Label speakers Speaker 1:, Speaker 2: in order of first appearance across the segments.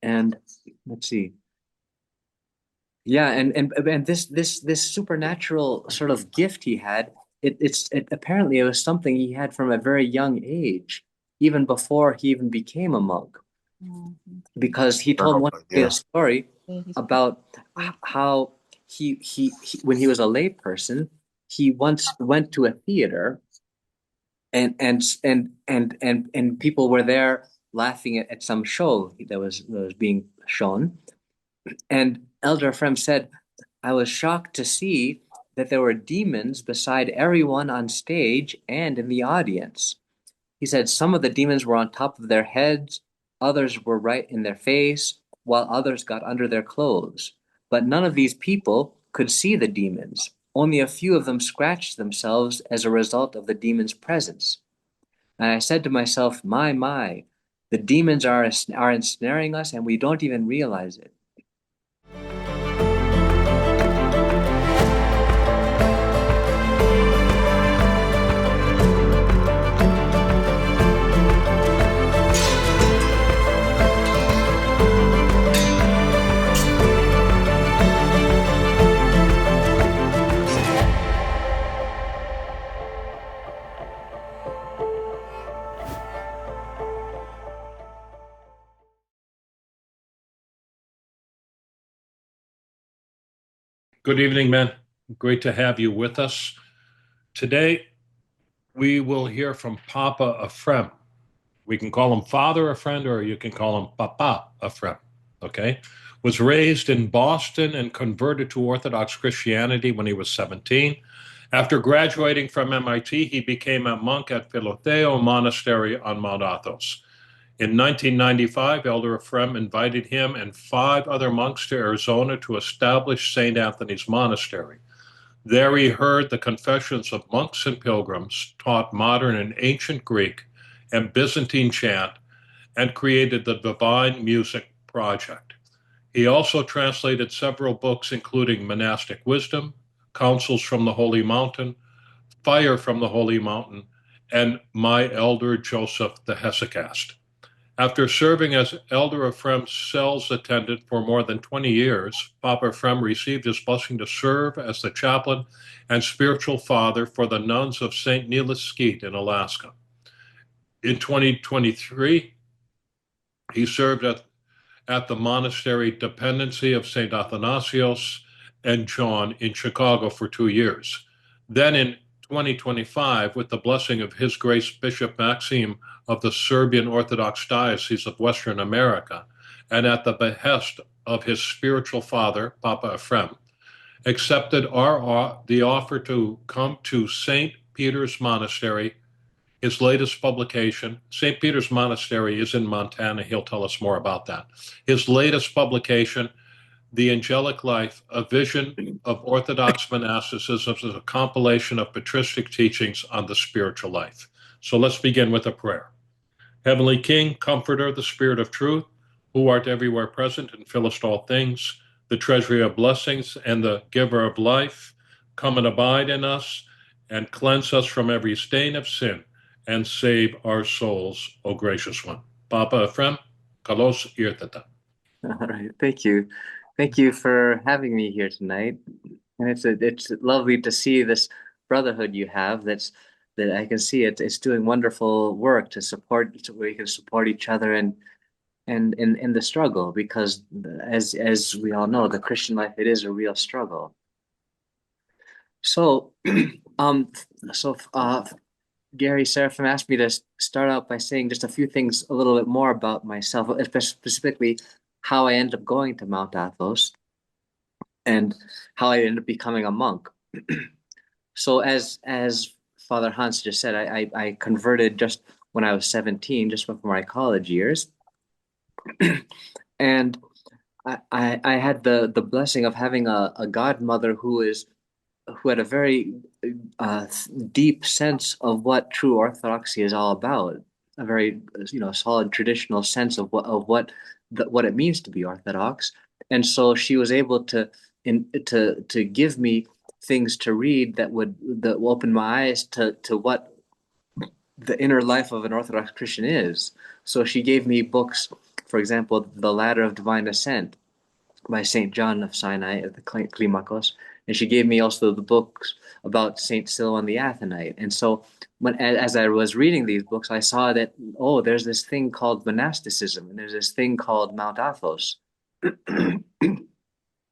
Speaker 1: And let's see. Yeah, and this supernatural sort of gift he had, apparently it was something he had from a very young age, even before he even became a monk, because he told one day a
Speaker 2: Yeah.
Speaker 1: story about how when he was a lay person, he once went to a theater and people were there laughing at some show that was being shown. And Elder Ephraim said, I was shocked to see that there were demons beside everyone on stage and in the audience. He said some of the demons were on top of their heads, others were right in their face, while others got under their clothes. But none of these people could see the demons. Only a few of them scratched themselves as a result of the demon's presence. And I said to myself, my, the demons are ensnaring us and we don't even realize it.
Speaker 2: Good evening, men. Great to have you with us. Today, we will hear from Papa Ephrem. We can call him Father Ephrem, or you can call him Papa Ephrem. Okay? Was raised in Boston and converted to Orthodox Christianity when he was 17. After graduating from MIT, he became a monk at Philotheo Monastery on Mount Athos. In 1995, Elder Ephraim invited him and 5 other monks to Arizona to establish St. Anthony's Monastery. There he heard the confessions of monks and pilgrims, taught modern and ancient Greek and Byzantine chant, and created the Divine Music Project. He also translated several books, including Monastic Wisdom, Counsels from the Holy Mountain, Fire from the Holy Mountain, and My Elder Joseph the Hesychast. After serving as Elder Ephraim's cell's attendant for more than 20 years, Papa Ephrem received his blessing to serve as the chaplain and spiritual father for the nuns of St. Nelis Skeet in Alaska. In 2023, he served at the monastery dependency of St. Athanasios and John in Chicago for 2 years. Then in 2025, with the blessing of His Grace Bishop Maxime of the Serbian Orthodox Diocese of Western America, and at the behest of his spiritual father, Papa Ephrem, accepted the offer to come to St. Peter's Monastery. His latest publication, St. Peter's Monastery, is in Montana. He'll tell us more about that. His latest publication, The Angelic Life, A Vision of Orthodox Monasticism, is a compilation of patristic teachings on the spiritual life. So let's begin with a prayer. Heavenly King, Comforter, the Spirit of Truth, who art everywhere present and fillest all things, the treasury of blessings and the giver of life, come and abide in us and cleanse us from every stain of sin and save our souls, O gracious one. Papa Ephrem, kalos irtata.
Speaker 1: All right, thank you. Thank you for having me here tonight. And it's lovely to see this brotherhood you have that I can see it's doing wonderful work to support so we can support each other and in the struggle because as we all know, the Christian life it is a real struggle. So um so Gary Seraphim asked me to start out by saying just a few things a little bit more about myself, specifically how I ended up going to Mount Athos and how I ended up becoming a monk. So as Father Hans just said, I converted just when I was 17, just before my college years. And I had the blessing of having a godmother who had a very uh, deep sense of what true orthodoxy is all about, a very solid traditional sense of what it means to be orthodox, and so she was able to give me things to read that will open my eyes to what the inner life of an Orthodox Christian is. So she gave me books for example, The Ladder of Divine Ascent by Saint John of Sinai at the Climakos, and she gave me also the books about Saint Silouan the Athonite. And so, as I was reading these books, I saw that there's this thing called monasticism, and there's this thing called Mount Athos.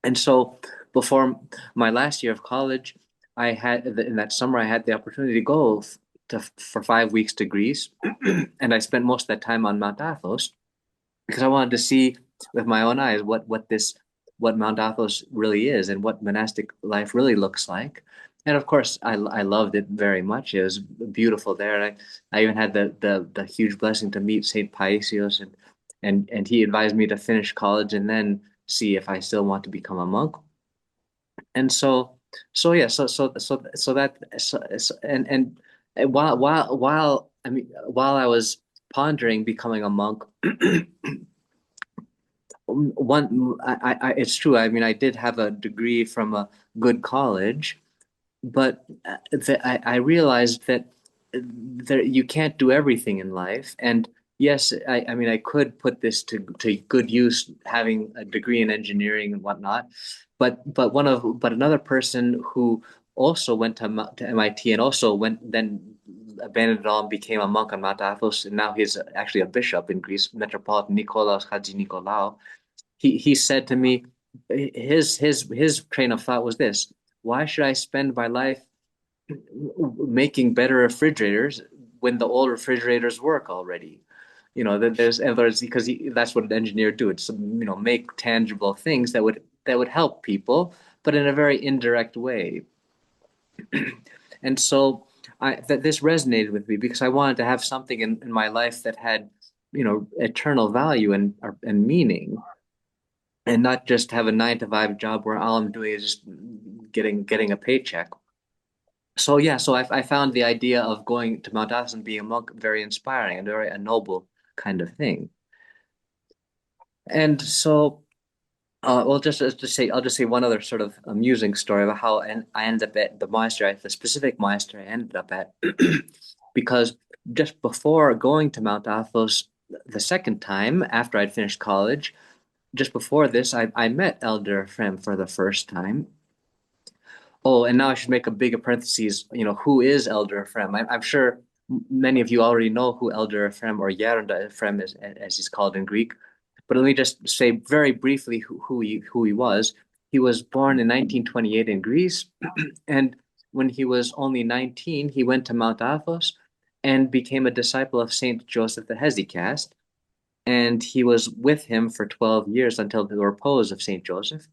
Speaker 1: And so, before my last year of college, I had in that summer I had the opportunity to go for 5 weeks to Greece, and I spent most of that time on Mount Athos because I wanted to see with my own eyes what Mount Athos really is and what monastic life really looks like. And of course, I loved it very much. It was beautiful there. And I even had the huge blessing to meet Saint Paisios, and he advised me to finish college and then see if I still want to become a monk. And so yeah, so that and while I was pondering becoming a monk, it's true. I mean, I did have a degree from a good college, but I realized that you can't do everything in life. And yes, I mean, I could put this to good use, having a degree in engineering and whatnot. But another person who also went to MIT and also went then abandoned it all and became a monk on Mount Athos, and now he's actually a bishop in Greece, Metropolitan Nikolaos Hadjinikolaou. He said to me, his train of thought was this: why should I spend my life making better refrigerators when the old refrigerators work already? There's in other words, because that's what an engineer do. It's make tangible things that would help people, but in a very indirect way. And so this resonated with me because I wanted to have something in my life that had eternal value and meaning, and not just have a 9 to 5 job where all I'm doing is just getting a paycheck. So yeah, so I found the idea of going to Mount Athos and being a monk very inspiring and very a noble kind of thing. And so, well, I'll just say one other sort of amusing story about how I ended up at the specific monastery I ended up at, because just before going to Mount Athos the second time after I'd finished college, just before this, I met Elder Ephraim for the first time. Oh, and now I should make a big parentheses. Who is Elder Ephraim? I'm sure many of you already know who Elder Ephraim or Yaranda Ephraim is, as he's called in Greek. But let me just say very briefly who he was. He was born in 1928 in Greece, and when he was only 19, he went to Mount Athos and became a disciple of Saint Joseph the Hesychast, and he was with him for 12 years until the repose of Saint Joseph.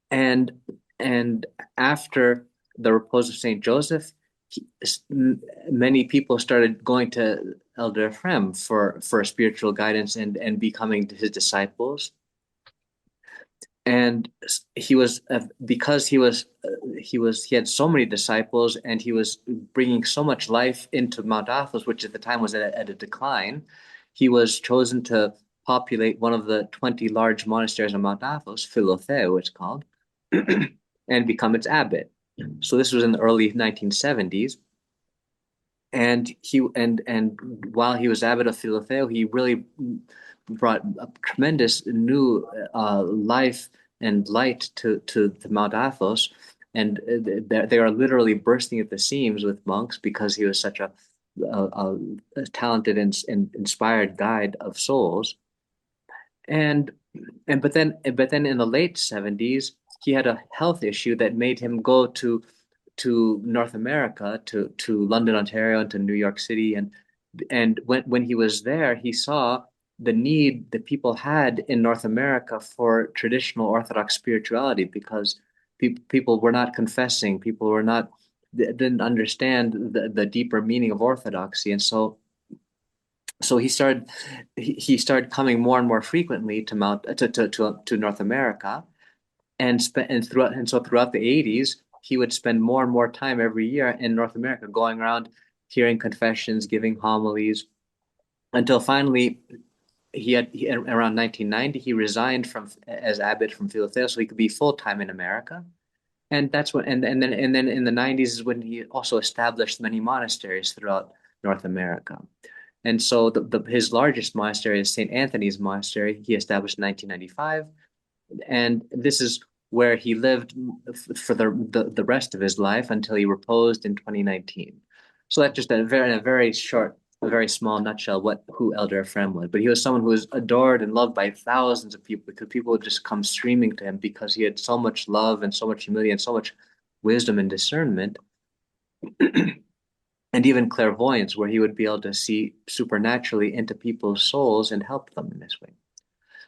Speaker 1: And and after the repose of Saint Joseph, he, many people started going to Elder Ephraim for spiritual guidance and becoming his disciples. And he was because he had so many disciples, and he was bringing so much life into Mount Athos, which at the time was at a decline. He was chosen to populate one of the 20 large monasteries on Mount Athos, Philotheo it's called, and become its abbot. So this was in the early 1970s. And while he was abbot of Philotheo, he really brought a tremendous new life and light to Mount Athos, and they are literally bursting at the seams with monks because he was such a talented and inspired guide of souls. And but then in the late 70s, he had a health issue that made him go to North America, to London, Ontario, and to New York City. And when he was there, he saw the need that people had in North America for traditional Orthodox spirituality, because people were not confessing, people were not didn't understand the deeper meaning of Orthodoxy. And so he started coming more and more frequently to North America, and so throughout the 80s, he would spend more and more time every year in North America, going around hearing confessions, giving homilies, until finally around 1990 he resigned from as abbot from Philothea so he could be full time in America. And that's when and then in the 90s is when he also established many monasteries throughout North America. And so his largest monastery is St. Anthony's Monastery. He established in 1995. And this is where he lived for the rest of his life until he reposed in 2019. So that's just in a very short, a very small nutshell what who Elder Ephraim was. But he was someone who was adored and loved by thousands of people because people would just come streaming to him because he had so much love and so much humility and so much wisdom and discernment, and even clairvoyance, where he would be able to see supernaturally into people's souls and help them in this way.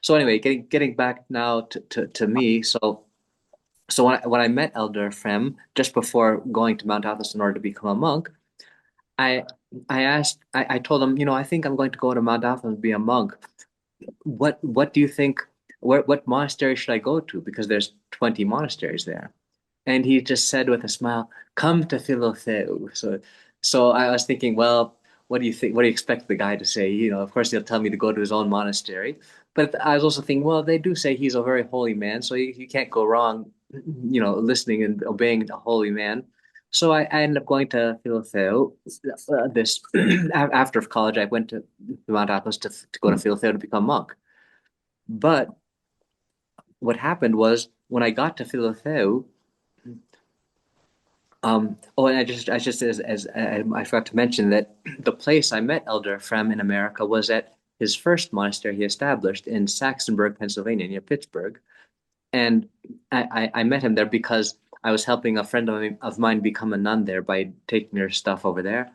Speaker 1: So anyway, getting back now to me, so when I met Elder Ephraim just before going to Mount Athos in order to become a monk, I I told him, I think I'm going to go to Mount Athos and be a monk. What do you think? What monastery should I go to? Because there's 20 monasteries there. And he just said with a smile, "Come to Philotheu." So I was thinking, well, what do you think? What do you expect the guy to say? Of course, he'll tell me to go to his own monastery. But I was also thinking, well, they do say he's a very holy man, so you can't go wrong, listening and obeying a holy man. So I ended up going to Philotheu. This after college, I went to Mount Athos to go to Philotheu to become a monk. But what happened was when I got to Philotheu, and I just as I forgot to mention that the place I met Elder Ephraim in America was at his first monastery he established in Saxonburg, Pennsylvania, near Pittsburgh. And I met him there because I was helping a friend of mine become a nun there by taking her stuff over there.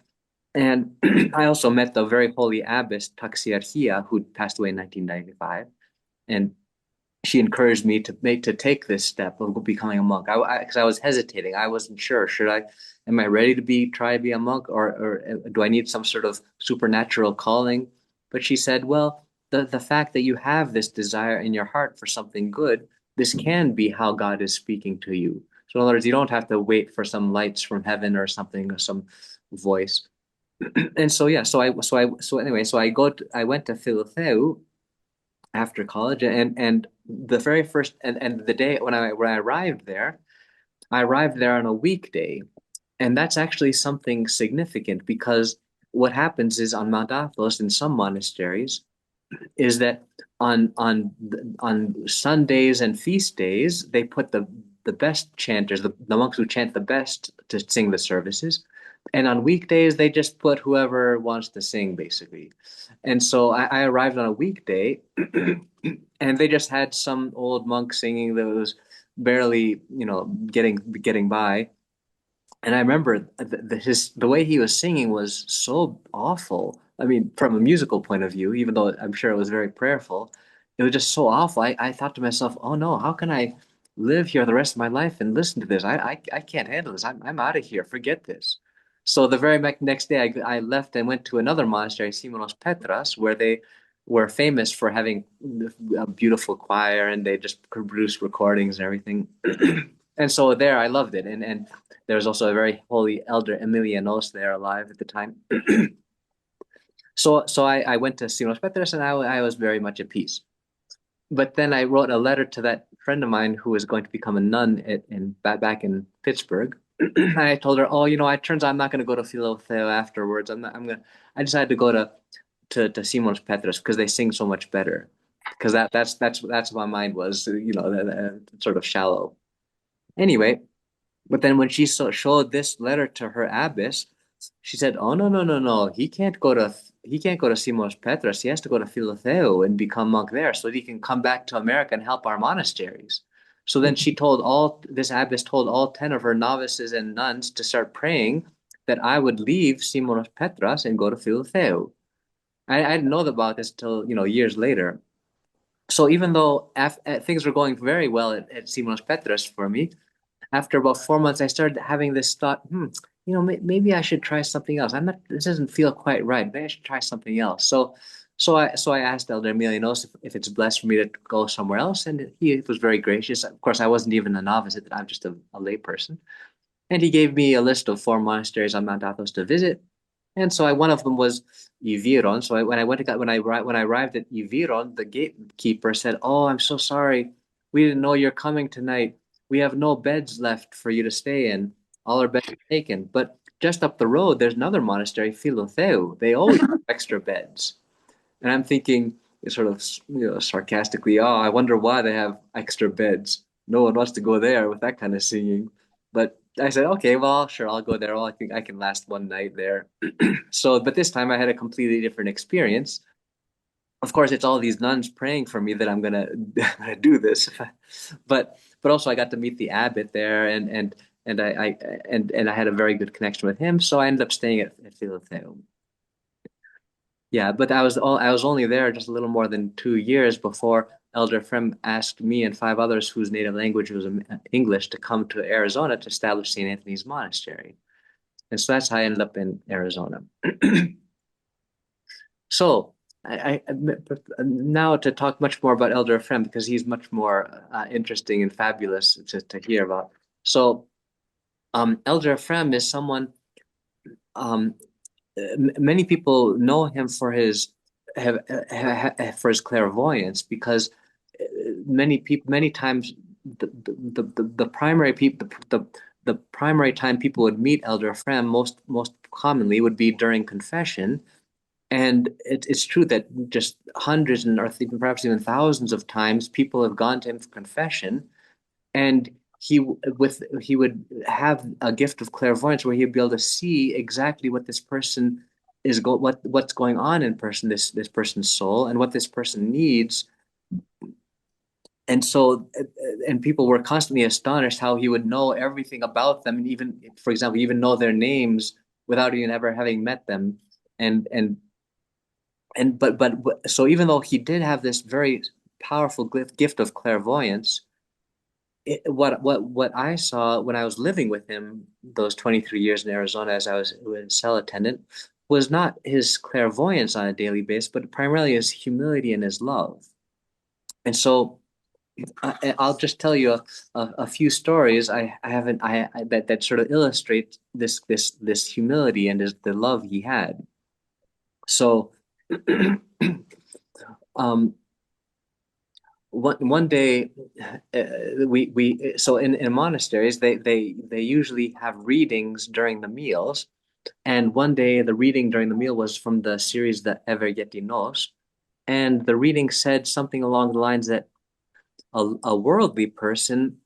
Speaker 1: And I also met the very holy abbess Taxiarchia, who passed away in 1995. And she encouraged me to take this step of becoming a monk. Because I was hesitating. I wasn't sure. Am I ready to try to be a monk, or do I need some sort of supernatural calling? But she said, well, the fact that you have this desire in your heart for something good, this can be how God is speaking to you. So in other words, you don't have to wait for some lights from heaven or something, or some voice. And so yeah, so anyway, I went to Philotheu after college, and the very first and the day when I I arrived there on a weekday. And that's actually something significant because what happens is on Mount Athos in some monasteries is that on Sundays and feast days they put the best chanters, the monks who chant the best, to sing the services, and on weekdays they just put whoever wants to sing basically. And so I arrived on a weekday, and they just had some old monk singing that was barely, getting by. And I remember the way he was singing was so awful. I mean, from a musical point of view, even though I'm sure it was very prayerful, it was just so awful. I thought to myself, oh no, how can I live here the rest of my life and listen to this? I can't handle this. I'm out of here. Forget this. So the very next day, I left and went to another monastery, Simonos Petras, where they were famous for having a beautiful choir, and they just produced recordings and everything. And so there, I loved it. And there was also a very holy elder Emilianos there alive at the time. So I went to Simos Petrus, and I was very much at peace. But then I wrote a letter to that friend of mine who was going to become a nun back in Pittsburgh. And I told her, oh, it turns out I'm not going to go to Philotheo afterwards. I decided to go to Simos Petrus because they sing so much better. Because that's what my mind was, sort of shallow. Anyway, but then when she showed this letter to her abbess, she said, "Oh no, no, no, no! He can't go to Simos Petras. He has to go to Philotheo and become monk there, so that he can come back to America and help our monasteries." So then this abbess told all 10 of her novices and nuns to start praying that I would leave Simos Petras and go to Philotheo. I didn't know about this till years later. So even though things were going very well at Simos Petras for me, after about 4 months, I started having this thought, maybe I should try something else. This doesn't feel quite right. Maybe I should try something else. So I asked Elder Emilianos if it's blessed for me to go somewhere else. And he was very gracious. Of course, I wasn't even a novice at the time, I'm just a lay person. And he gave me a list of 4 monasteries on Mount Athos to visit. And so one of them was Iviron. So when I arrived at Iviron, the gatekeeper said, "Oh, I'm so sorry. We didn't know you're coming tonight. We have no beds left for you to stay in. All our beds are taken." But just up the road, there's another monastery, Philotheu. They always have extra beds. And I'm thinking, sort of, sarcastically, oh, I wonder why they have extra beds. No one wants to go there with that kind of singing. But I said, okay, well, sure, I'll go there. Well, I think I can last one night there. So, but this time I had a completely different experience. Of course, it's all these nuns praying for me that I'm gonna do this. But also I got to meet the abbot there, and I had a very good connection with him. So I ended up staying at Philotheo. Yeah, but I was only there just a little more than 2 years before Elder Ephraim asked me and five others whose native language was English to come to Arizona to establish St. Anthony's Monastery. And so that's how I ended up in Arizona. So now to talk much more about Elder Ephraim because he's much more interesting and fabulous to hear about. So Elder Ephraim is someone um, many people know him for his for his clairvoyance because many times the primary people the primary time people would meet Elder Ephraim most commonly would be during confession. And it's true that just hundreds and or even perhaps even thousands of times people have gone to him for confession, and he would have a gift of clairvoyance where he'd be able to see exactly what this person what's going on in this person's soul and what this person needs. And so and people were constantly astonished how he would know everything about them, and even, for example, even know their names without even ever having met them. And and and but but so even though he did have this very powerful gift of clairvoyance, what I saw when I was living with him those 23 years in Arizona as I was a cell attendant was not his clairvoyance on a daily basis, but primarily his humility and his love. And so I'll just tell you a few stories I haven't I that sort of illustrate this humility and the love he had. So um one day we so in monasteries they usually have readings during the meals, and one day the reading during the meal was from the series the Evergetinos, and the reading said something along the lines that a worldly person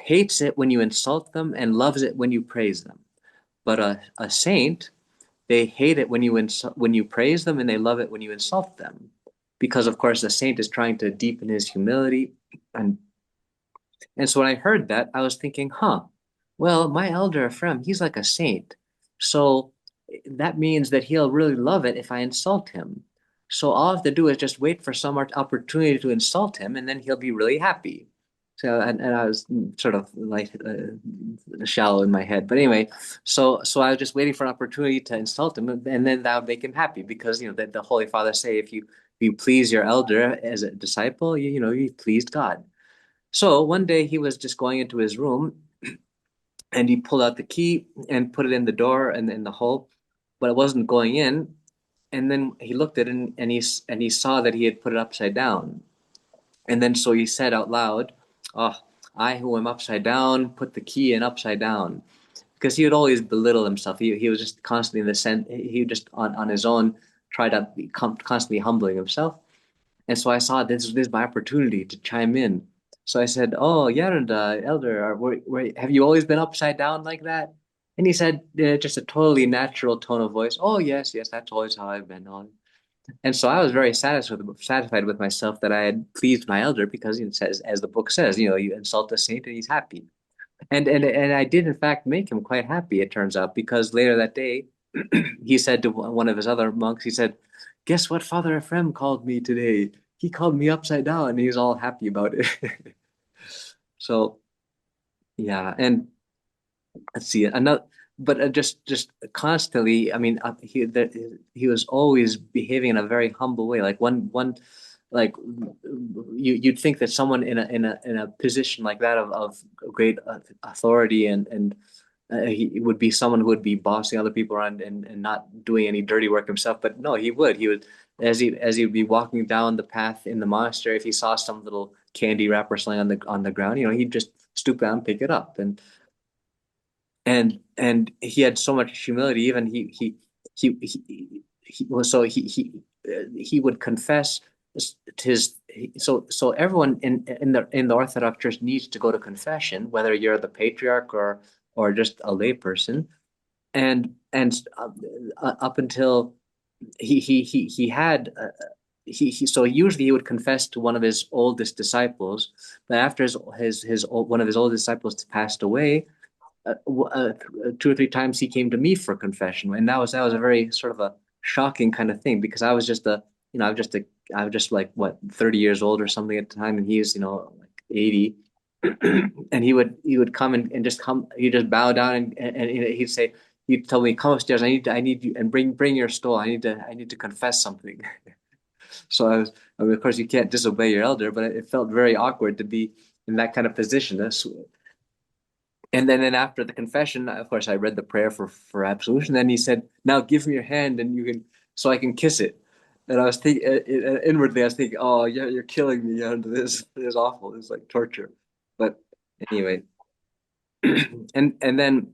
Speaker 1: hates it when you insult them and loves it when you praise them, but a saint, they hate it when when you praise them, and they love it when you insult them, because of course the saint is trying to deepen his humility. And so when I heard that, I was thinking, huh, well, my elder Ephraim, he's like a saint. So that means that he'll really love it if I insult him. So all I have to do is just wait for some opportunity to insult him, and then he'll be really happy. So, and I was sort of like shallow in my head. But anyway, so I was just waiting for an opportunity to insult him, and then that would make him happy because, the Holy Father say, if you please your elder as a disciple, you pleased God. So one day he was just going into his room, and he pulled out the key and put it in the door and in the hole, but it wasn't going in. And then he looked at it, and he saw that he had put it upside down. And then so he said out loud, "Oh, I who am upside down put the key in upside down." Because he would always belittle himself. He was just constantly in the sense he would just on his own try to be constantly humbling himself. And so I saw this is my opportunity to chime in. So I said, "Oh, Yaranda, Elder, have you always been upside down like that?" And he said, just a totally natural tone of voice, "Oh, yes, yes, that's always how I've been on." And so I was very satisfied with myself that I had pleased my elder, because it says, as the book says, you insult a saint and he's happy. And I did in fact make him quite happy, it turns out, because later that day he said to one of his other monks, he said, "Guess what Father Ephraim called me today? He called me upside down," and he's all happy about it. So yeah, and let's see another, but just constantly. I mean, he was always behaving in a very humble way. Like one like you'd think that someone in a position like that of great authority and he would be someone who would be bossing other people around and not doing any dirty work himself. But no, he would, as he'd be walking down the path in the monastery, if he saw some little candy wrapper lying on the ground, he'd just stoop down and pick it up. and he had so much humility. Even he was so he would confess his so everyone in the Orthodox Church needs to go to confession, whether you're the patriarch or just a lay person, and up until he had so usually he would confess to one of his oldest disciples, but after one of his oldest disciples passed away, two or three times he came to me for confession, and that was a very sort of a shocking kind of thing, because I was just a you know I was just like what 30 years old or something at the time, and he's like 80. And he would come and just come, he'd just bow down, and he'd say, he'd tell me, come upstairs, I need you, and bring your stole, I need to confess something. So I mean, of course you can't disobey your elder, but it felt very awkward to be in that kind of position. And then after the confession, of course, I read the prayer for absolution. Then he said, "Now give me your hand, and you can, so I can kiss it." And I was thinking, inwardly, I was thinking, "Oh, yeah, you're killing me under this. This is awful. It's like torture." But anyway, and then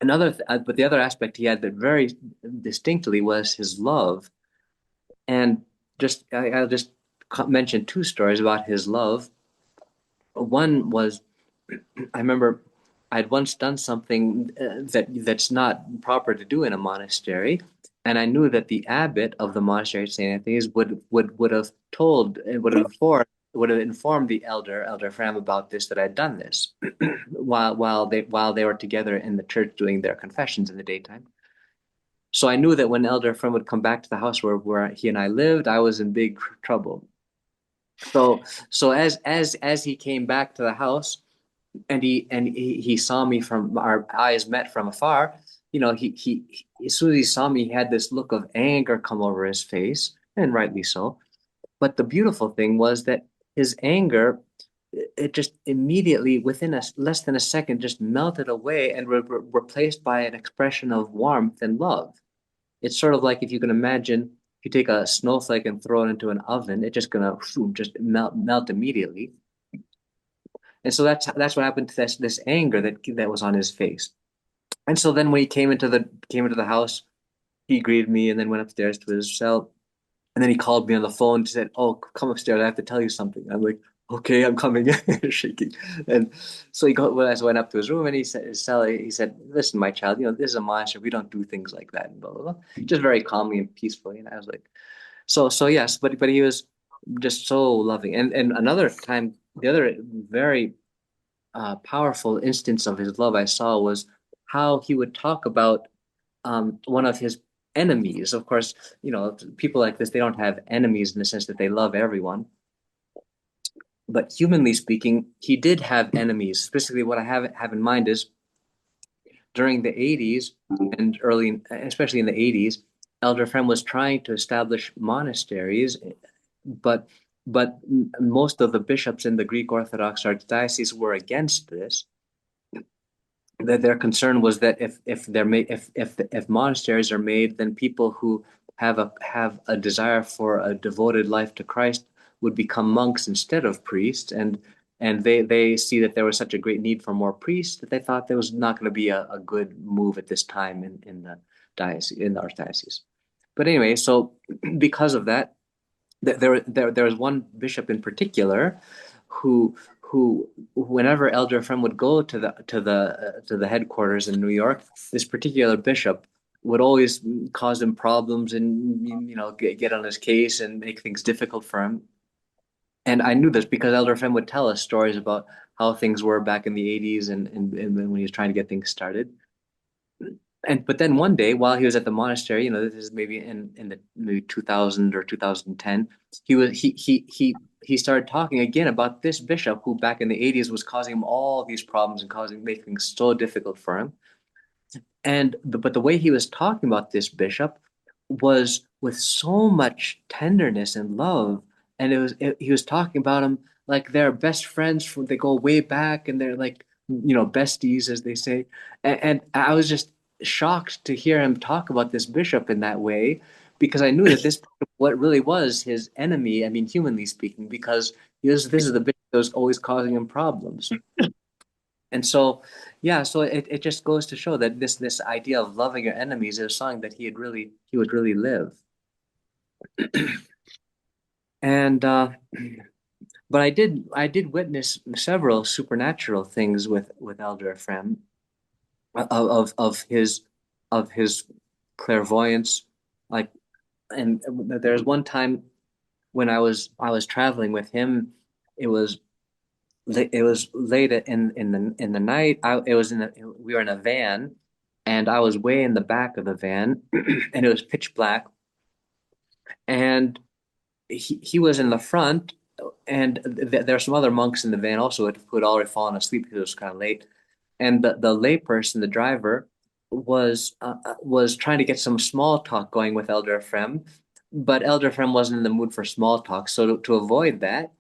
Speaker 1: but the other aspect he had that very distinctly was his love. And I'll just mention two stories about his love. One was, I remember I'd once done something that's not proper to do in a monastery, and I knew that the abbot of the monastery at St. Anthony's would have told and would have informed the Elder Ephraim about this, that I'd done this while they were together in the church doing their confessions in the daytime. So I knew that when Elder Ephraim would come back to the house where he and I lived, I was in big trouble. So so as he came back to the house, and he saw me, from our eyes met from afar, he as soon as he saw me, he had this look of anger come over his face, and rightly so. But the beautiful thing was that his anger, it just immediately, within less than a second, just melted away and replaced by an expression of warmth and love. It's sort of like, if you can imagine, if you take a snowflake and throw it into an oven, it's just gonna just melt immediately. And so that's what happened to this anger that was on his face. And so then when he came into the house, he greeted me and then went upstairs to his cell. And then he called me on the phone and said, "Oh, come upstairs. I have to tell you something." I'm like, "Okay, I'm coming," shaking. And so when I went up to his room, and he said, his cell, he said, "Listen, my child, this is a monastery. We don't do things like that," and blah blah blah. Just very calmly and peacefully. And I was like, so yes, but he was just so loving. And another time, the other very powerful instance of his love I saw was how he would talk about one of his enemies. Of course, people like this, they don't have enemies in the sense that they love everyone. But humanly speaking, he did have enemies. Specifically, what I have in mind is during the 80s and especially in the 80s, Elder Ephraim was trying to establish monasteries, but but most of the bishops in the Greek Orthodox Archdiocese were against this. That their concern was that if monasteries are made, then people who have a desire for a devoted life to Christ would become monks instead of priests, and they see that there was such a great need for more priests, that they thought there was not going to be a good move at this time in the diocese, in the archdiocese. But anyway, so because of that, there was one bishop in particular who whenever Elder Ephraim would go to the headquarters in New York, this particular bishop would always cause him problems, and get on his case and make things difficult for him. And I knew this because Elder Ephraim would tell us stories about how things were back in the 80s, and when he was trying to get things started. But then one day, while he was at the monastery, this is maybe in the maybe 2000 or 2010, he started talking again about this bishop who back in the 80s was causing him all these problems and making things so difficult for him. But the way he was talking about this bishop was with so much tenderness and love, and he was talking about him like they're best friends, they go way back, and they're like besties, as they say. And I was just shocked to hear him talk about this bishop in that way, because I knew that this what really was his enemy. I mean, humanly speaking, because this is the bishop that was always causing him problems. And so, yeah, so it just goes to show that this idea of loving your enemies is something that he would really live. And but I did witness several supernatural things with Elder Ephraim of his clairvoyance. Like, and there's one time when I was traveling with him. It was it was late in the night. It was we were in a van, and I was way in the back of the van, and it was pitch black, and he was in the front, and there are some other monks in the van also who had already fallen asleep because it was kind of late. And the layperson, the driver, was trying to get some small talk going with Elder Ephraim, but Elder Ephraim wasn't in the mood for small talk. So to avoid that,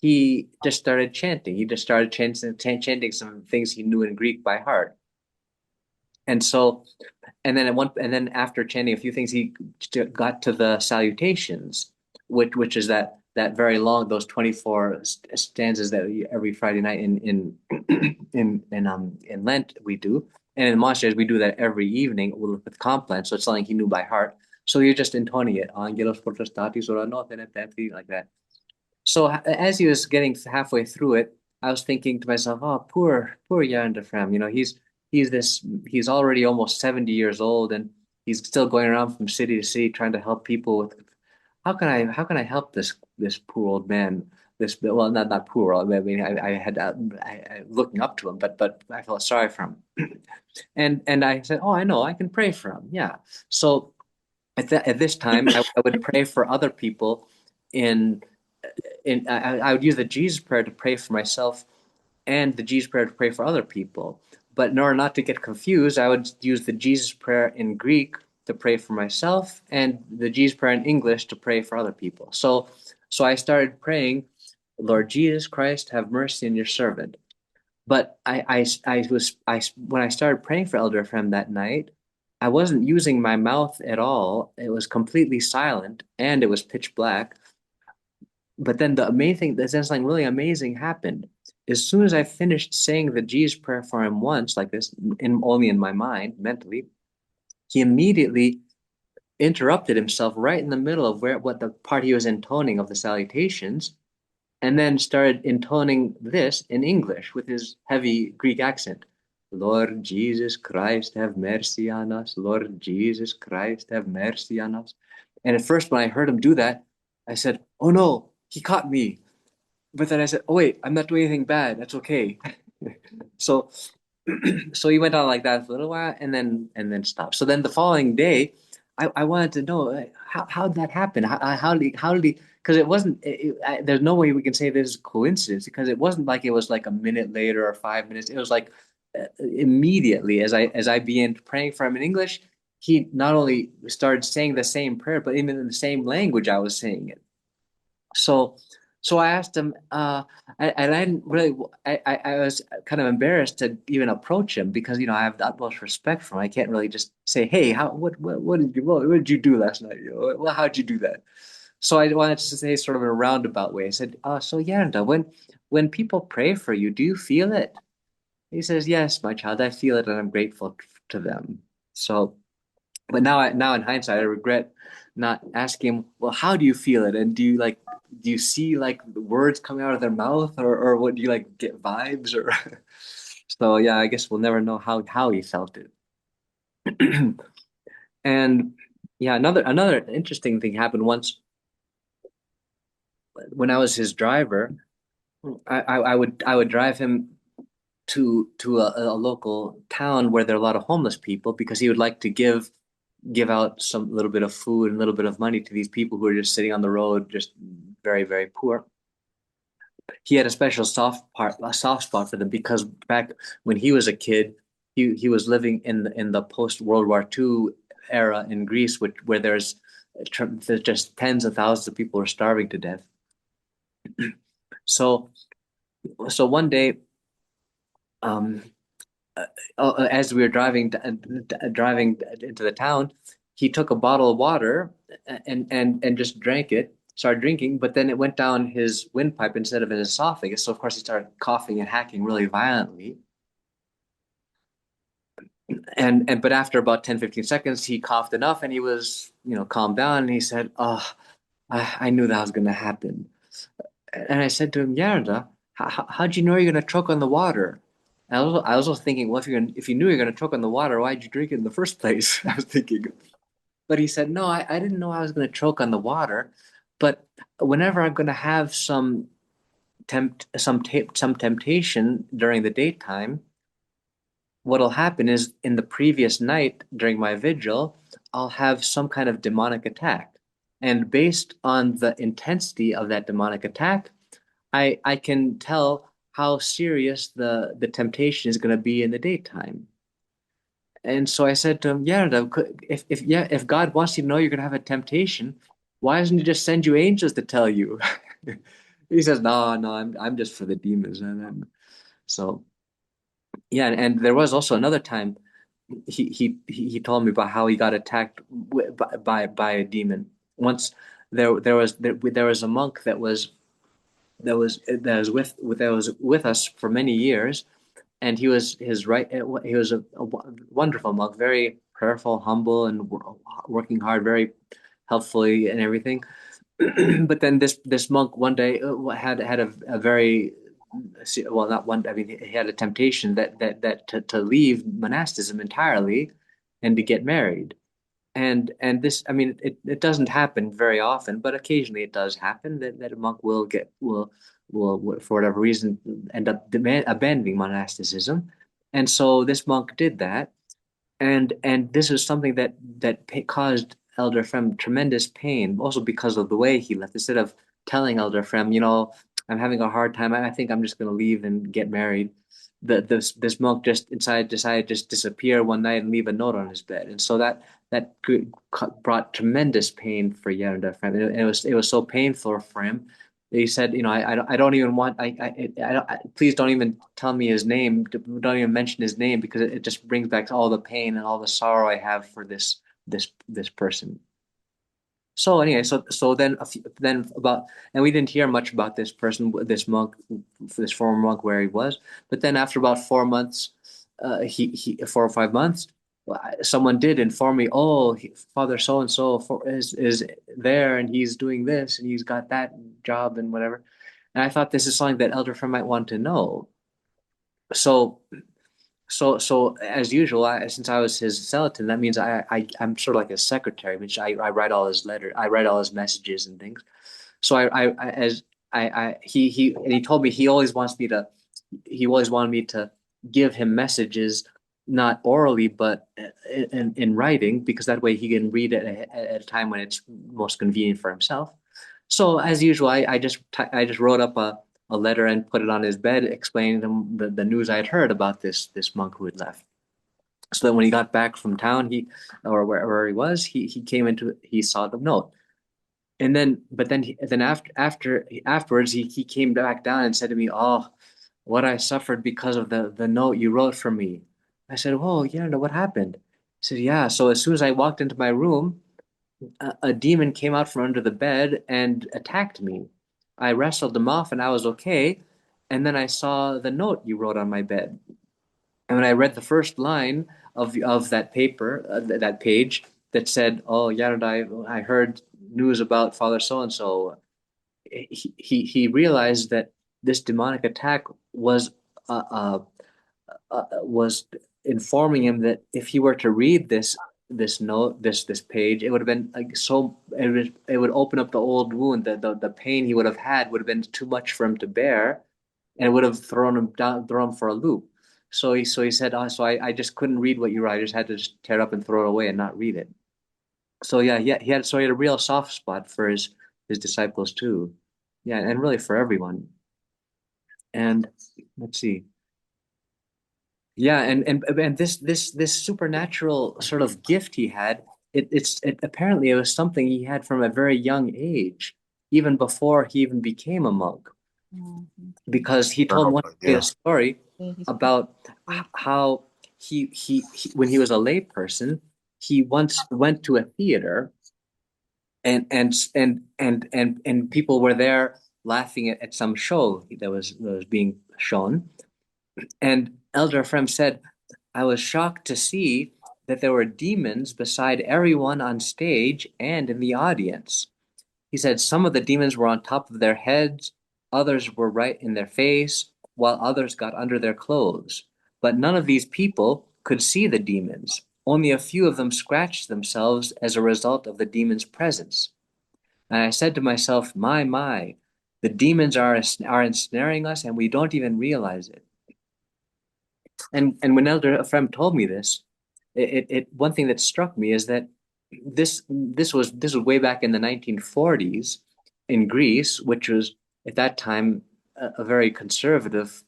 Speaker 1: he just started chanting. He just started chanting some things he knew in Greek by heart. And so, and then after chanting a few things, he got to the salutations, which is that very long, those 24 stanzas that every Friday night in Lent we do, and in monasteries we do that every evening with compline. So it's something he knew by heart. So you're just intoning it, Angelos protestatis ora noten et templi, like that. So as he was getting halfway through it, I was thinking to myself, "Oh, poor Jan Ephraim. He's already almost 70 years old, and he's still going around from city to city trying to help people with. How can I help this poor old man? This well, not poor. I mean, I had looking up to him, but I felt sorry for him, and I said, "Oh, I know, I can pray for him. Yeah." So at this time, I would pray for other people in I would use the Jesus prayer to pray for myself and the Jesus prayer to pray for other people. But in order not to get confused, I would use the Jesus prayer in Greek to pray for myself and the Jesus prayer in English to pray for other people. So I started praying, Lord Jesus Christ, have mercy on your servant. But when I started praying for Elder Ephraim that night, I wasn't using my mouth at all. It was completely silent and it was pitch black. But then the amazing thing, there's something really amazing happened. As soon as I finished saying the Jesus prayer for him once, like this, only in my mind, mentally, he immediately interrupted himself right in the middle of what the part he was intoning of the salutations, and then started intoning this in English with his heavy Greek accent. Lord Jesus Christ, have mercy on us. Lord Jesus Christ, have mercy on us. And at first, when I heard him do that, I said, "Oh no, he caught me." But then I said, "Oh wait, I'm not doing anything bad. That's okay." So, so he went on like that for a little while, and then stopped. So then the following day, I wanted to know how did that happen? How did he? Because it wasn't. There's no way we can say this is coincidence because it wasn't like it was like a minute later or 5 minutes. It was like immediately as I began praying for him in English, he not only started saying the same prayer, but even in the same language I was saying it. So, so I asked him, and I didn't really, I was kind of embarrassed to even approach him because, I have the utmost respect for him. I can't really just say, "Hey, what did you do last night? Well, how'd you do that?" So I wanted to say sort of in a roundabout way. I said, "So Yanda, when people pray for you, do you feel it?" He says, "Yes, my child, I feel it, and I'm grateful to them." So but now in hindsight, I regret not asking him, well, how do you feel it? And do you see like the words coming out of their mouth or what do you like get vibes or so yeah, I guess we'll never know how he felt it. And yeah, another interesting thing happened once when I was his driver. I would drive him to a local town where there are a lot of homeless people because he would like to give out some little bit of food and a little bit of money to these people who are just sitting on the road, just very, very poor. He had a soft spot for them because back when he was a kid, he was living in the post World War II era in Greece, where there's just tens of thousands of people are starving to death. So so one day, um, as we were driving into the town, he took a bottle of water and just drank it, started drinking, but then it went down his windpipe instead of his esophagus. So of course he started coughing and hacking really violently. And but after about 10, 15 seconds, he coughed enough and he was, calmed down, and he said, "Oh, I knew that was going to happen." And I said to him, "Yarda, how'd you know you're going to choke on the water?" I was also thinking, well, if you knew you're going to choke on the water, why'd you drink it in the first place? I was thinking. But he said, "No, I didn't know I was going to choke on the water. But whenever I'm going to have some temptation during the daytime, what'll happen is in the previous night during my vigil, I'll have some kind of demonic attack. And based on the intensity of that demonic attack, I can tell how serious the temptation is going to be in the daytime." And so I said to him, "Yeah, if God wants you to know you're going to have a temptation, why doesn't He just send you angels to tell you?" He says, "No, no, I'm just for the demons." And then, so yeah, and there was also another time he told me about how he got attacked by a demon. Once there was a monk that was with us for many years, and he was a wonderful monk, very prayerful, humble, and working hard, very helpfully and everything. But then this monk one day had a very, well, not one, I mean, he had a temptation that to leave monasticism entirely and to get married. And this, I mean, it doesn't happen very often, but occasionally it does happen that a monk will for whatever reason end up abandoning monasticism. And so this monk did that, and this is something that caused Elder Ephraim tremendous pain, also because of the way he left. Instead of telling Elder Ephraim, "I'm having a hard time. I think I'm just going to leave and get married," this monk just decided to just disappear one night and leave a note on his bed, and so that brought tremendous pain for Elder Ephraim. It was so painful for him. He said, I don't even want, please don't even tell me his name. Don't even mention his name, because it just brings back all the pain and all the sorrow I have for this person." So anyway, so then then about, and we didn't hear much about this person, this monk, this former monk, where he was. But then after about 4 months, he 4 or 5 months, someone did inform me, "Oh, Father so and so is there, and he's doing this, and he's got that job and whatever." And I thought this is something that Elder Friend might want to know. So so as usual, since I was his celadon, that means I'm sort of like his secretary, which I write all his letters, I write all his messages and things. So I as I and he told me he always wanted me to give him messages, not orally but in writing, because that way he can read it at a time when it's most convenient for himself. So as usual, I just wrote up a letter and put it on his bed, explaining to him the news I had heard about this monk who had left. So that when he got back from town, or wherever he was, he saw the note. And then, but then, then afterwards, he came back down and said to me, "Oh, what I suffered because of the note you wrote for me." I said, "Whoa, yeah, no, what happened?" He said, "Yeah. So as soon as I walked into my room, a demon came out from under the bed and attacked me. I wrestled him off and I was okay. And then I saw the note you wrote on my bed. And when I read the first line of that paper, that page that said, 'Oh, Yaradai, I heard news about Father so and so,' he realized that this demonic attack uh, was informing him that if he were to read this note, this page, it would have been like it would open up the old wound. The pain he would have had would have been too much for him to bear, and it would have thrown him for a loop. So he said, "Oh, so I just couldn't read what you write. I just had to just tear it up and throw it away and not read it." So yeah, he had a real soft spot for his disciples too. Yeah, and really for everyone. And let's see. Yeah, and this supernatural sort of gift he had, apparently it was something he had from a very young age, even before he even became a monk, because he told me a
Speaker 2: Yeah.
Speaker 1: story about how when he was a lay person, he once went to a theater, and people were there laughing at some show that was being shown, and Elder Ephraim said, I was shocked to see that there were demons beside everyone on stage and in the audience. He said some of the demons were on top of their heads, others were right in their face, while others got under their clothes. But none of these people could see the demons. Only a few of them scratched themselves as a result of the demon's presence. And I said to myself, my, the demons are ensnaring us and we don't even realize it. And when Elder Ephraim told me this, it one thing that struck me is that this was way back in the 1940s in Greece, which was at that time a very conservative,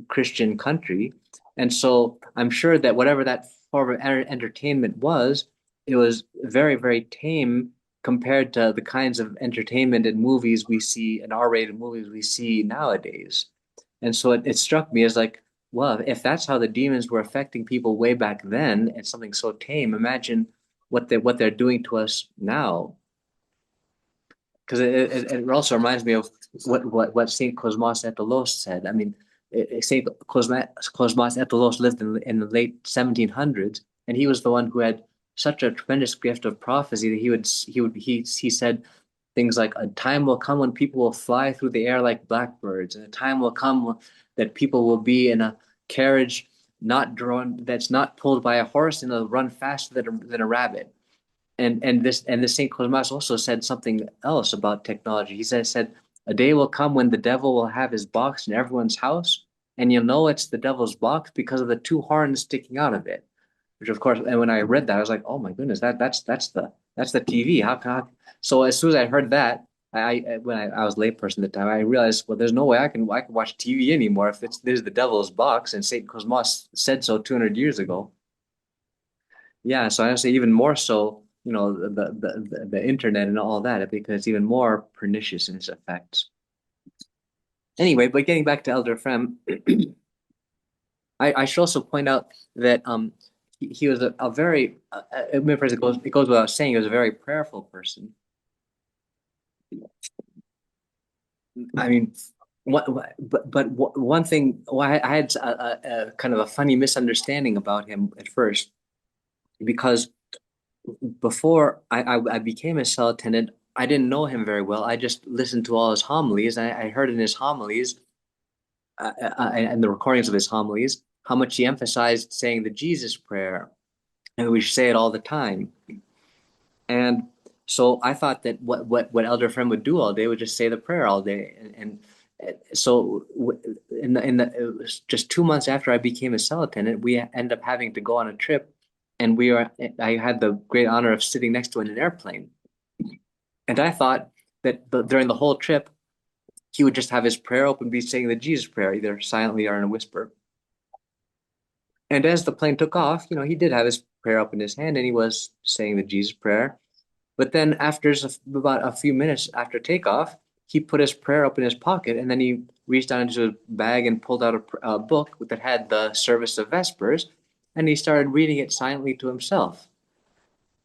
Speaker 1: Christian country. And so I'm sure that whatever that form of entertainment was, it was very, very tame compared to the kinds of entertainment and movies we see and R-rated movies we see nowadays. And so it struck me as like, well, if that's how the demons were affecting people way back then, and something so tame, imagine what they're doing to us now. Because it also reminds me of what Saint Cosmas Etelos said. I mean, Saint Cosmas Etelos lived in the late 1700s, and he was the one who had such a tremendous gift of prophecy that he said things like, a time will come when people will fly through the air like blackbirds, and a time will come that people will be in a carriage not drawn, that's not pulled by a horse, and they'll run faster than a rabbit. And this Saint Cosmas also said something else about technology. He said a day will come when the devil will have his box in everyone's house, and you'll know it's the devil's box because of the two horns sticking out of it. Which of course, and when I read that, I was like, oh my goodness, that's the TV. How so as soon as I heard that, when I was a layperson at the time, I realized, well, there's no way I can watch TV anymore if this is the devil's box, and Saint Cosmas said so 200 years ago. Yeah, so I say even more so, the internet and all that, because it's even more pernicious in its effects. Anyway, but getting back to Elder Ephraim, I should also point out that he was a very it goes without saying, he was a very prayerful person. I mean, one thing, well, I had a kind of a funny misunderstanding about him at first, because before I became a cell attendant, I didn't know him very well. I just listened to all his homilies. I heard in his homilies, and the recordings of his homilies, how much he emphasized saying the Jesus prayer, and we should say it all the time. And so I thought that what Elder Friend would do all day would just say the prayer all day. And so it was just 2 months after I became a cell attendant, we ended up having to go on a trip, and I had the great honor of sitting next to an airplane. And I thought that during the whole trip, he would just have his prayer open, be saying the Jesus prayer, either silently or in a whisper. And as the plane took off, he did have his prayer up in his hand, and he was saying the Jesus prayer. But then after about a few minutes after takeoff, he put his prayer up in his pocket, and then he reached down into his bag and pulled out a book that had the service of Vespers, and he started reading it silently to himself.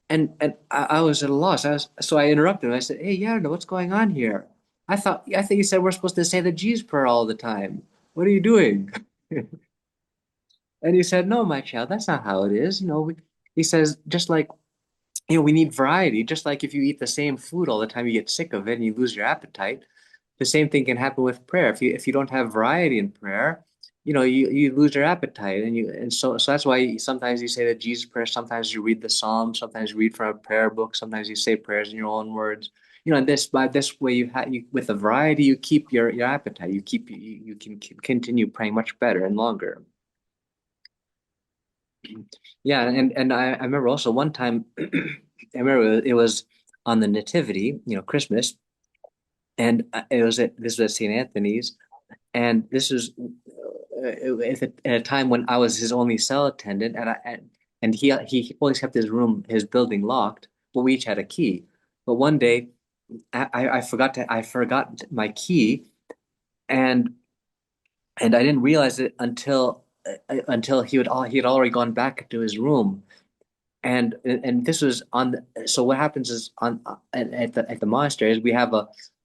Speaker 1: And I was at a loss. So I interrupted him. I said, "Hey, Yarno, what's going on here? I think you said we're supposed to say the Jesus prayer all the time. What are you doing?" And he said, "No, my child, that's not how it is. He says, just like, we need variety. Just like if you eat the same food all the time, you get sick of it and you lose your appetite. The same thing can happen with prayer. If you don't have variety in prayer, you lose your appetite, and so that's why sometimes you say the Jesus prayer, sometimes you read the Psalms, sometimes you read from a prayer book, sometimes you say prayers in your own words. By this way with the variety you keep your appetite. You can continue praying much better and longer. Yeah, and I remember also one time, I remember it was on the Nativity, Christmas, and this was at St. Anthony's, and this was at a time when I was his only cell attendant, and he always kept his building locked, but we each had a key. But one day, I forgot my key, and I didn't realize it until he had already gone back to his room. And this was so what happens is at the monasteries, we have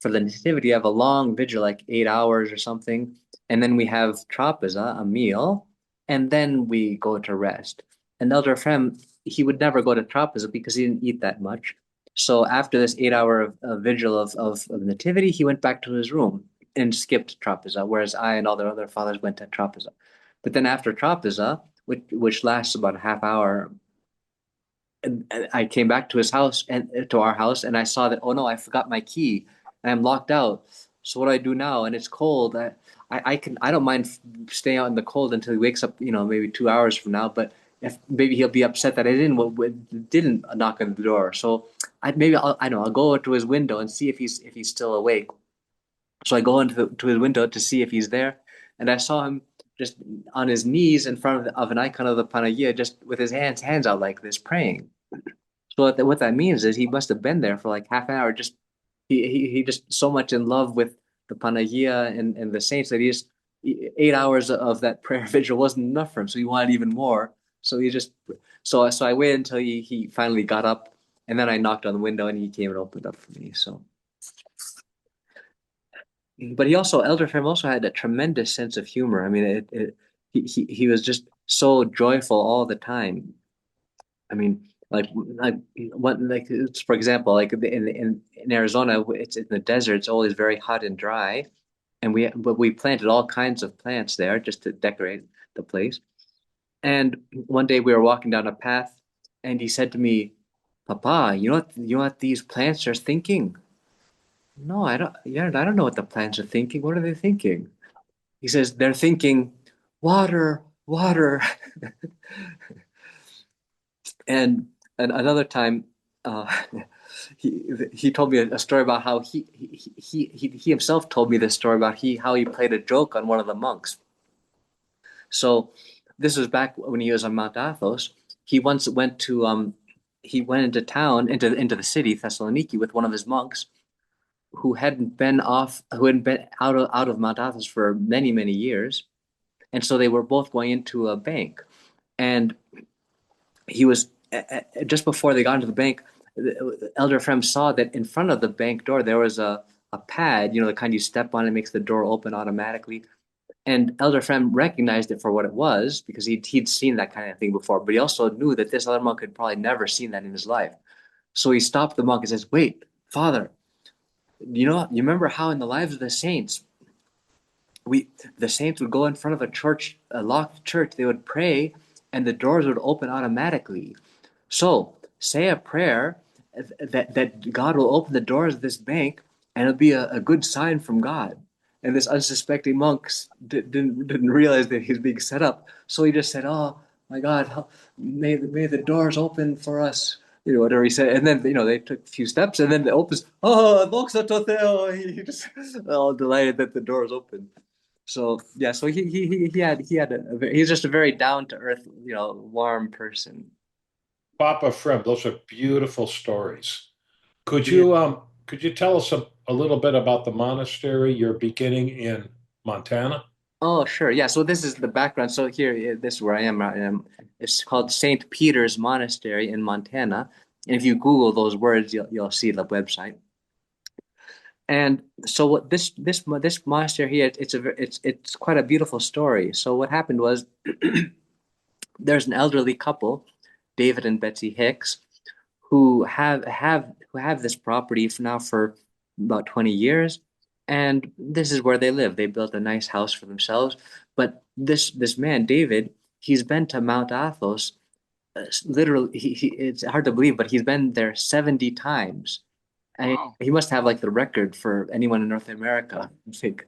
Speaker 1: for the nativity, you have a long vigil, like 8 hours or something, and then we have trapeza, a meal, and then we go to rest. And Elder Ephraim, he would never go to trapeza because he didn't eat that much. So after this 8 hour vigil of nativity, he went back to his room and skipped trapeza, whereas I and all the other fathers went to trapeza. But then after trapeza, which lasts about a half hour, and I came back to his house and to our house, and I saw that, oh no, I forgot my key. I'm locked out. So what do I do now? And it's cold. I don't mind staying out in the cold until he wakes up, maybe 2 hours from now. But if maybe he'll be upset that I didn't knock on the door. So I know I'll go to his window and see if he's still awake. So I go to his window to see if he's there, and I saw him just on his knees in front of an icon of the Panagia, just with his hands out like this, praying. So what that means is he must have been there for like half an hour. Just he just so much in love with the Panagia and the saints that he just 8 hours of that prayer vigil wasn't enough for him. So he wanted even more. So he just so I waited until he finally got up, and then I knocked on the window and he came and opened up for me. So, but Elder Ephraim also had a tremendous sense of humor. I mean, he was just so joyful all the time. I mean, it's, for example, like in Arizona, it's in the desert. It's always very hot and dry, and we planted all kinds of plants there just to decorate the place. And one day we were walking down a path, and he said to me, "Papa, you know what these plants are thinking?" No, I don't. Yeah, I don't know what the plants are thinking. What are they thinking? He says they're thinking, water, water. And another time, uh, he told me a story about how he himself told me this story about how he played a joke on one of the monks. So this was back when he was on Mount Athos. He once he went into town into the city Thessaloniki with one of his monks who hadn't been out of Mount Athos for many years, and so they were both going into a bank, and he was just before they got into the bank, Elder Ephraim saw that in front of the bank door there was a pad, the kind you step on and makes the door open automatically. And Elder Ephraim recognized it for what it was because he'd seen that kind of thing before, but he also knew that this other monk had probably never seen that in his life. So he stopped the monk and says, "Wait, Father, you remember how in the lives of the saints we the saints would go in front of a church, a locked church, they would pray, and the doors would open automatically. So say a prayer that God will open the doors of this bank, and it'll be a good sign from God." And this unsuspecting monk didn't realize that he was being set up, so he just said, "Oh my God, may the doors open for us." Whatever he said, and then they took a few steps, and then it opens. Oh, Voxa Toteo! He just all delighted that the doors opened. So yeah, so he's just a very down to earth, warm person.
Speaker 2: Papa Frem, those are beautiful stories. Could
Speaker 1: Yeah.
Speaker 2: you tell us a little bit about the monastery you're beginning in Montana?
Speaker 1: Oh, sure. Yeah. So this is the background. So here, this is where I am. It's called St. Peter's Monastery in Montana. And if you Google those words, you'll see the website. And so what this monastery here, it's quite a beautiful story. So what happened was there's an elderly couple, David and Betsy Hicks, who have this property for about 20 years, and this is where they live. They built a nice house for themselves. But this man, David, he's been to Mount Athos. Literally, it's hard to believe, but he's been there 70 times. And
Speaker 2: Wow.
Speaker 1: he must have like the record for anyone in North America, I think.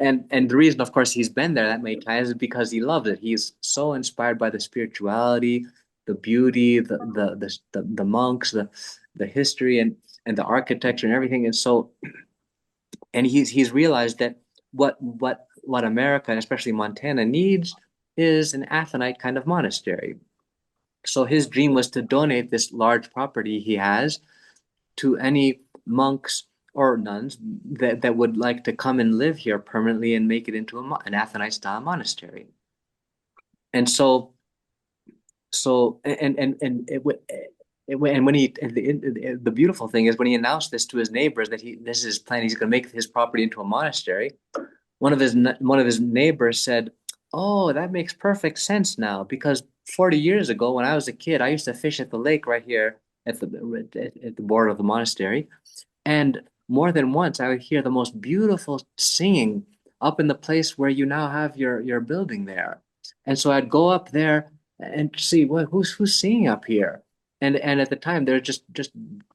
Speaker 1: And the reason, of course, he's been there that many times is because he loves it. He's so inspired by the spirituality, the beauty, the monks, the history and the architecture and everything. And he's realized that what America and especially Montana needs is an Athonite kind of monastery. So his dream was to donate this large property he has to any monks or nuns that would like to come and live here permanently and make it into an Athonite style monastery. And and when the beautiful thing is when he announced this to his neighbors that this is his plan, he's going to make his property into a monastery. One of his neighbors said, Oh, that makes perfect sense now because 40 years ago, when I was a kid, I used to fish at the lake right here at the border of the monastery. And more than once, I would hear the most beautiful singing up in the place where you now have your building there. And so I'd go up there and see who's singing up here. And at the time, they're just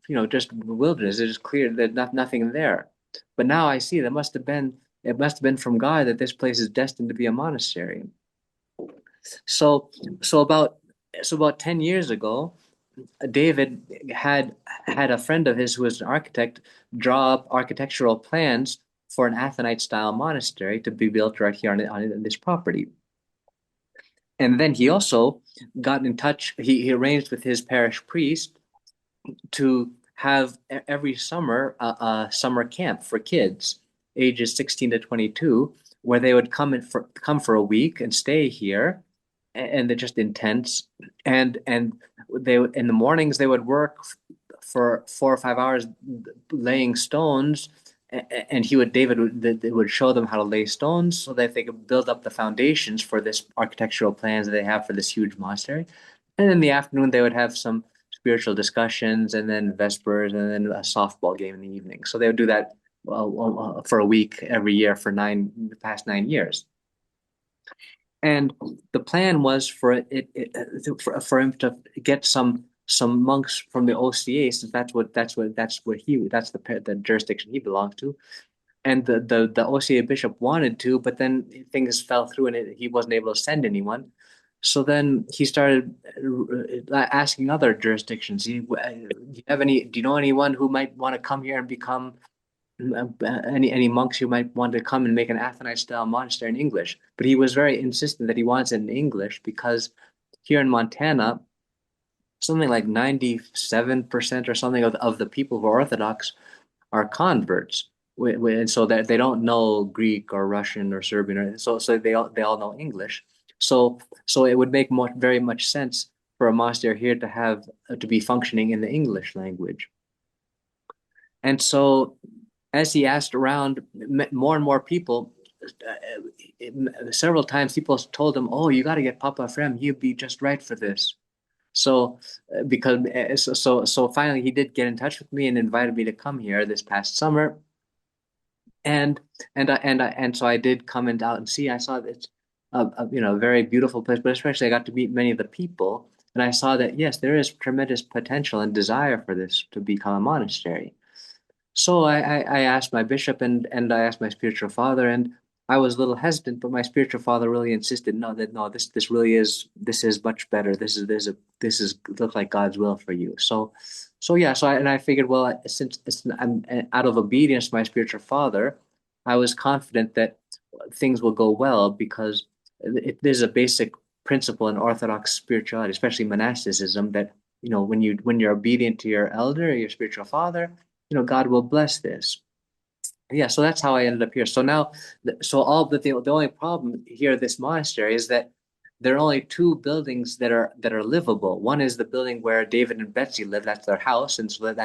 Speaker 1: wilderness. It's just clear that nothing there. But now I see it must have been from God that this place is destined to be a monastery. So so about so about 10 years ago, David had a friend of his who was an architect draw up architectural plans for an Athonite style monastery to be built right here on this property. And then he also got in touch, he arranged with his parish priest to have every summer a summer camp for kids ages 16 to 22 where they would come for a week and stay here, and they're just intense, and they in the mornings they would work for 4 or 5 hours laying stones, and David would show them how to lay stones so that they could build up the foundations for this architectural plans that they have for this huge monastery. And in the afternoon they would have some spiritual discussions, and then vespers, and then a softball game in the evening. So they would do that for a week every year for the past 9 years. And the plan was for him to get some monks from the OCA, since that's the jurisdiction he belongs to. And the OCA bishop wanted to, but then things fell through, and he wasn't able to send anyone. So then he started asking other jurisdictions. Do you know anyone who might want to come here and become any monks who might want to come and make an Athonite style monastery in English? But he was very insistent that he wants it in English because here in Montana, something like 97% or something of the people who are Orthodox are converts. And so that they don't know Greek or Russian or Serbian, so they all know English. So it would make very much sense for a monastery here to be functioning in the English language. And so as he asked around, more and more people, several times people told him, "Oh, you got to get Papa Ephraim. He'd be just right for this." So so finally he did get in touch with me and invited me to come here this past summer. And so I did come out and see. I saw that it's a very beautiful place, but especially I got to meet many of the people, and I saw that yes, there is tremendous potential and desire for this to become a monastery. So I asked my bishop, and I asked my spiritual father, and I was a little hesitant, but my spiritual father really insisted, no, this is much better. This is look like God's will for you. So yeah, I figured, well, since I'm out of obedience to my spiritual father, I was confident that things will go well because there's a basic principle in Orthodox spirituality, especially monasticism, that when you're obedient to your elder, your spiritual father, God will bless this. Yeah, so that's how I ended up here. So now, the only problem here at this monastery is that there are only two buildings that are livable. One is the building where David and Betsy live. That's their house, and so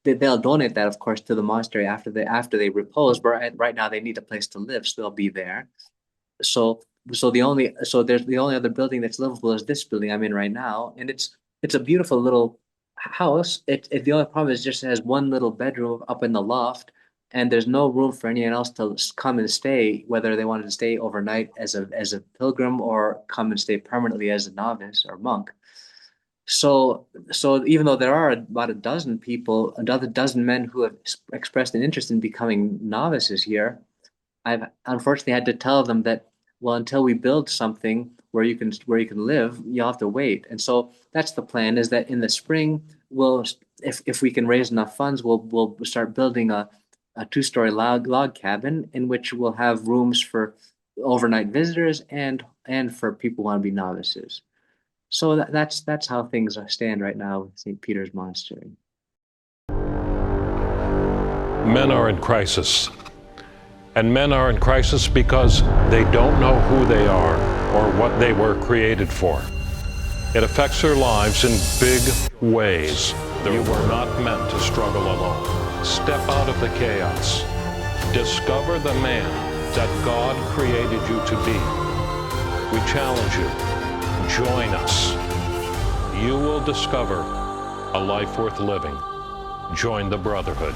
Speaker 1: they'll donate that, of course, to the monastery after they repose. But right now they need a place to live, so they'll be there. So there's the only other building that's livable is this building I'm in right now, and it's a beautiful little house. The only problem is just it has one little bedroom up in the loft, and there's no room for anyone else to come and stay, whether they wanted to stay overnight as a pilgrim or come and stay permanently as a novice or monk. So even though there are about a dozen people, another dozen men who have expressed an interest in becoming novices here, I've unfortunately had to tell them that, well, until we build something where you can live, you'll have to wait. And so that's the plan, is that in the spring, if we can raise enough funds, we'll start building a two-story log cabin in which we'll have rooms for overnight visitors and for people who want to be novices. So that's how things stand right now with St. Peter's Monastery.
Speaker 2: Men are in crisis. And men are in crisis because they don't know who they are or what they were created for. It affects their lives in big ways. You were not meant to struggle alone. Step out of the chaos. Discover the man that God created you to be. We challenge you. Join us. You will discover a life worth living. Join the Brotherhood.